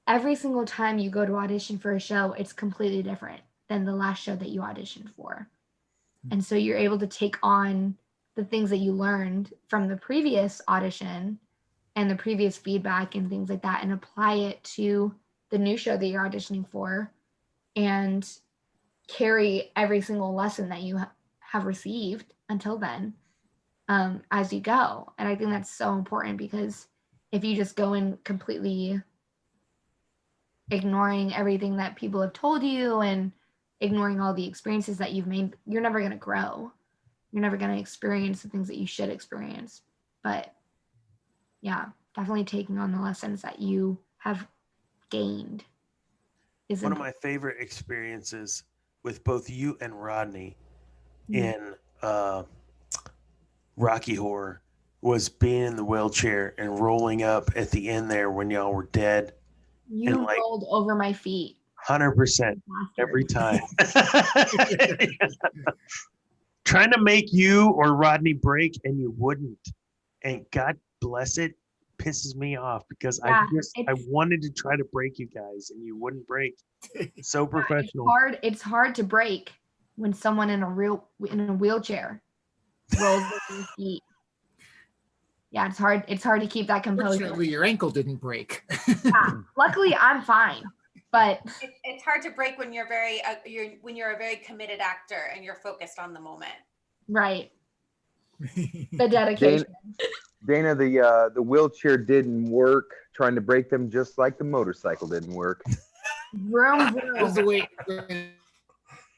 every single time you go to audition for a show, it's completely different than the last show that you auditioned for. And so you're able to take on the things that you learned from the previous audition and the previous feedback and things like that, and apply it to the new show that you're auditioning for, and carry every single lesson that you have received until then, as you go. And I think that's so important, because if you just go in completely ignoring everything that people have told you and ignoring all the experiences that you've made, you're never going to grow. You're never going to experience the things that you should experience. But yeah, definitely taking on the lessons that you have gained is
one of my favorite experiences with both you and Rodney in Rocky Horror was being in the wheelchair and rolling up at the end there when y'all were dead.
You
and like
rolled over my feet.
100% every time. Trying to make you or Rodney break, and you wouldn't. And God bless it, pisses me off, because I wanted to try to break you guys and you wouldn't break. So professional.
It's hard to break when someone in a wheelchair rolls over your feet. Yeah, it's hard to keep that composure.
Fortunately, your ankle didn't break.
Yeah, luckily I'm fine, but
it's hard to break when you're you're a very committed actor and you're focused on the moment.
Right. The dedication.
Dana, the wheelchair didn't work. Trying to break them just like the motorcycle didn't work.
Vroom, vroom.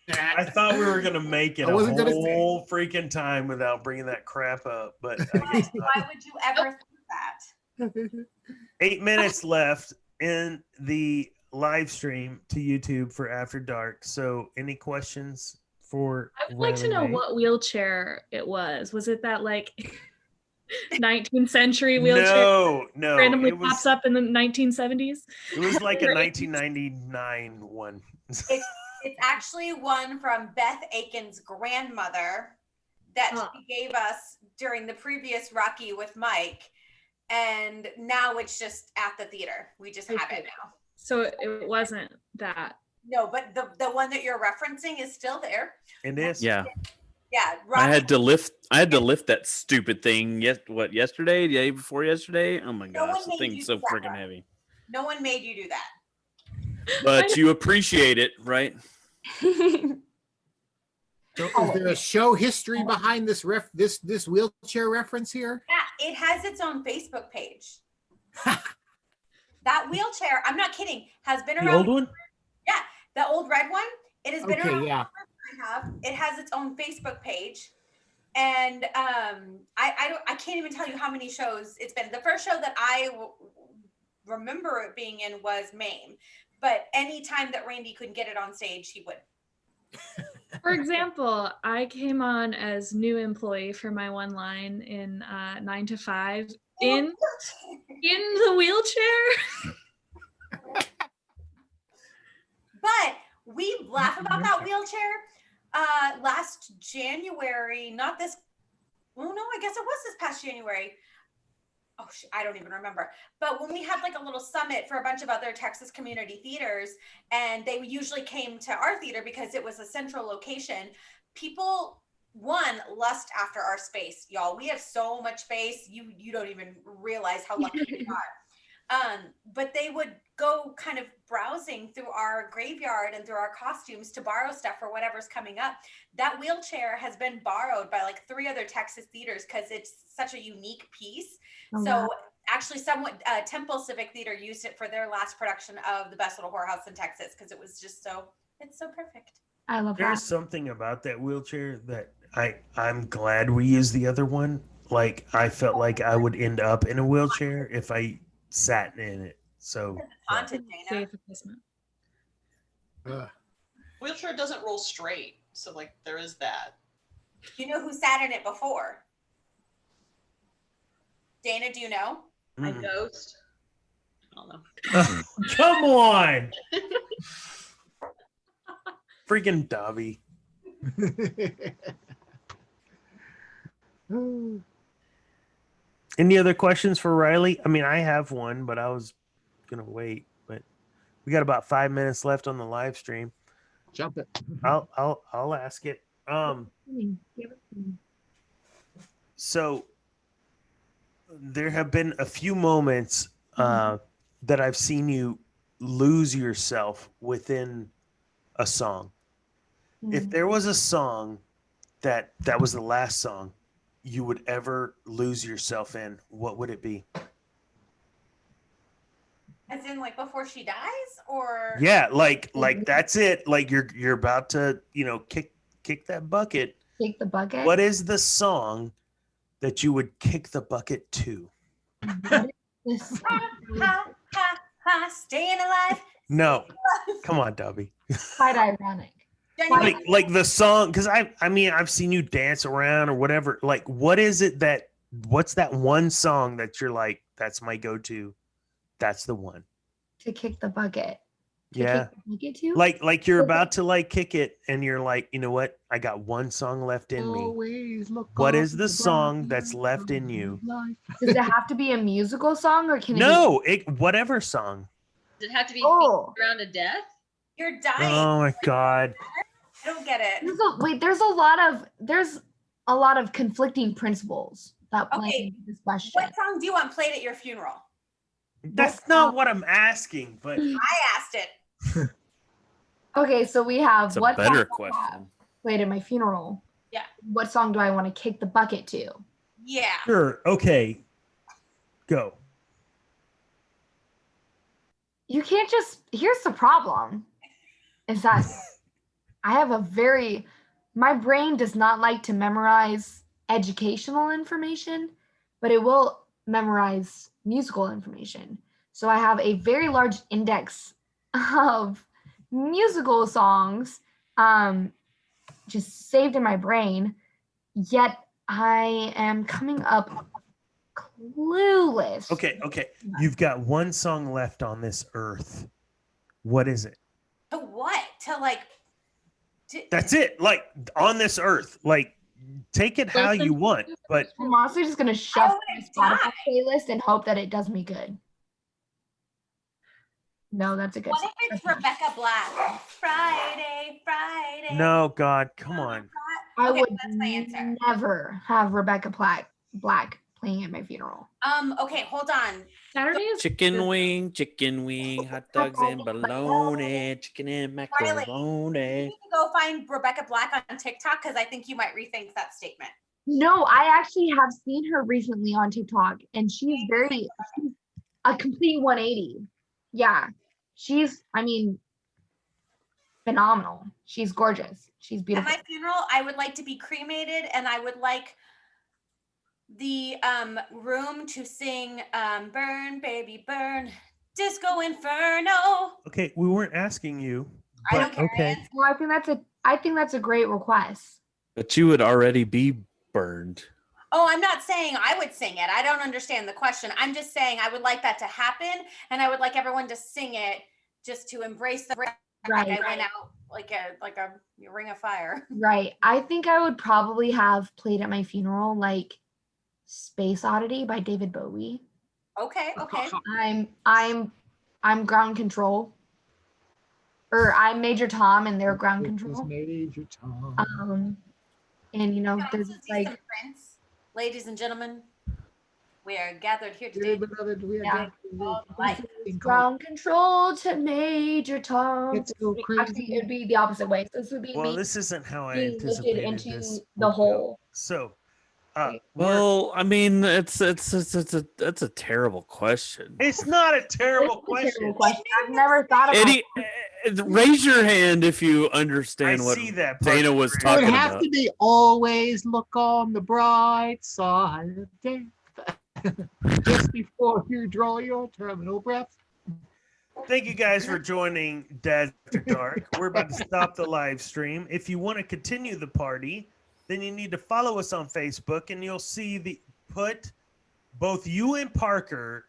I thought we were gonna make it a whole freaking time without bringing that crap up, but I guess not.
Why would you ever think that?
8 minutes left in the live stream to YouTube for After Dark. So, any questions for?
I would like to know what wheelchair it was. Was it that like 19th century wheelchair?
No.
Randomly pops up in the 1970s.
It was like a 1999 one.
It's actually one from Beth Aiken's grandmother that she gave us during the previous Rocky with Mike. And now it's just at the theater. We just have it now.
So it wasn't that.
No, but the one that you're referencing is still there.
It is?
Yeah.
Yeah.
Rocky. I had to lift that stupid thing yesterday, the day before yesterday. Oh my gosh, the thing's so freaking heavy.
No one made you do that.
But you appreciate it, right?
So is there a show history behind this this wheelchair reference here?
Yeah, it has its own Facebook page. That wheelchair, I'm not kidding, has been around.
The old one?
Yeah, the old red one. It has been around.
Yeah.
It has its own Facebook page. And I can't even tell you how many shows it's been. The first show that I remember it being in was MAME. But anytime that Randy couldn't get it on stage, he would.
For example, I came on as new employee for my one line in 9 to 5 in the wheelchair.
But we laugh about that wheelchair. Last January, not this. Well, no, I guess it was this past January. Oh, I don't even remember. But when we had like a little summit for a bunch of other Texas community theaters, and they usually came to our theater because it was a central location, people one, lust after our space, y'all. We have so much space. You don't even realize how lucky we are. But they would go kind of browsing through our graveyard and through our costumes to borrow stuff for whatever's coming up. That wheelchair has been borrowed by like 3 other Texas theaters because it's such a unique piece.
Oh,
So
wow.
actually Temple Civic Theater used it for their last production of The Best Little Whorehouse in Texas because it was just it's so perfect.
I love
There's
that.
something about that wheelchair that I'm glad we used the other one. Like I felt like I would end up in a wheelchair if I sat in it. So
Haunted, Dana.
Safe replacement.
Wheelchair doesn't roll straight, so like there is that.
You know who sat in it before? Dana, do you know?
My
Mm.
ghost. I don't know.
Come on. Freaking Dobby. Any other questions for Riley? I mean, I have one, but I was gonna wait. But we got about 5 minutes left on the live stream.
Jump it.
I'll ask it. So there have been a few moments that I've seen you lose yourself within a song. If there was a song that was the last song you would ever lose yourself in, what would it be?
As in like before she dies, or
Yeah, like that's it. Like you're about to, kick that bucket.
Kick the bucket.
What is the song that you would kick the bucket to?
This-
ha, ha, ha, staying alive.
No. Come on, Dobby.
quite ironic.
Like the song, because I mean I've seen you dance around or whatever. Like what's that one song that you're like, that's my go-to? That's the one.
To kick the bucket.
Yeah.
Kick the bucket to?
Like you're about to like kick it and you're like, you know what? I got one song left in me.
Always look
What
on
is the song that's left in you?
Does it have to be a musical song or can it
No, whatever song.
Does it have to be
Oh.
around to death?
You're dying.
Oh my God.
I don't get it.
there's a lot of conflicting principles that play
Okay.
into this question.
What song do you want played at your funeral?
That's not what I'm asking, but
I asked it.
Okay, so we have
It's a
what
better
song do I have
question.
played at my funeral.
Yeah.
What song do I want to kick the bucket to?
Yeah.
sure. Okay. Go.
You can't just here's the problem is that I have my brain does not like to memorize educational information, but it will memorize musical information. So I have a very large index of musical songs just saved in my brain, yet I am coming up clueless.
Okay. You've got one song left on this earth. What is it?
To what? To like.
That's it. Like on this earth. Like take it how you want, but
I'm honestly just gonna shuffle my Spotify playlist and hope that it does me good. No, that's a good
What
song.
if it's Rebecca Black? Friday.
no, God, come on.
I
Okay,
would
that's my answer.
never have Rebecca Black playing at my funeral.
Okay, hold on.
Saturday is
Chicken wing, hot dogs and bologna, chicken and
You
macaroni.
need to go find Rebecca Black on TikTok because I think you might rethink that statement.
No, I actually have seen her recently on TikTok, and she's a complete 180. Yeah, phenomenal. She's gorgeous. She's
At
beautiful.
my funeral, I would like to be cremated, and I would like the room to sing "Burn, Baby, Burn," Disco Inferno.
Okay, we weren't asking you.
I
But
don't care.
okay.
Well, I think that's a great request.
But you would already be burned.
Oh, I'm not saying I would sing it. I don't understand the question. I'm just saying I would like that to happen, and I would like everyone to sing it just to embrace the fact
Right.
I went out like a ring of fire.
Right. I think I would probably have played at my funeral like Space Oddity by David Bowie.
Okay.
I'm Ground Control. Or I'm Major Tom and they're Ground Control.
Major Tom.
And you know,
We
there's
also
this,
see
like,
some prints. Ladies and gentlemen, we are gathered here today.
Dearly beloved, we are
Yeah.
gathered
All
today
light.
for something called
ground control to Major Tom.
Let's Go
Actually, it would be the opposite way. So this would be
Well,
me
this isn't how I
being lifted
anticipated
into
this.
the
would go.
hole.
So, we're-
Well, I mean, it's that's a terrible question.
it's not a terrible
It's a terrible
question.
question. I've never thought about
Eddie, raise your hand if you understand
I
what
see that part
Dana
of
was
it.
It would
talking
have
about.
to be always look on the bright side of death. Just before you draw your terminal breath.
Thank you guys for joining Dads After Dark. We're about to stop the live stream. If you want to continue the party, then you need to follow us on Facebook, and you'll see both you and Parker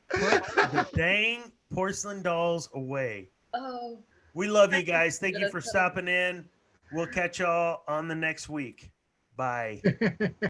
put the dang porcelain dolls away.
Oh.
We love you guys. Thank you for stopping in. We'll catch y'all on the next week. Bye.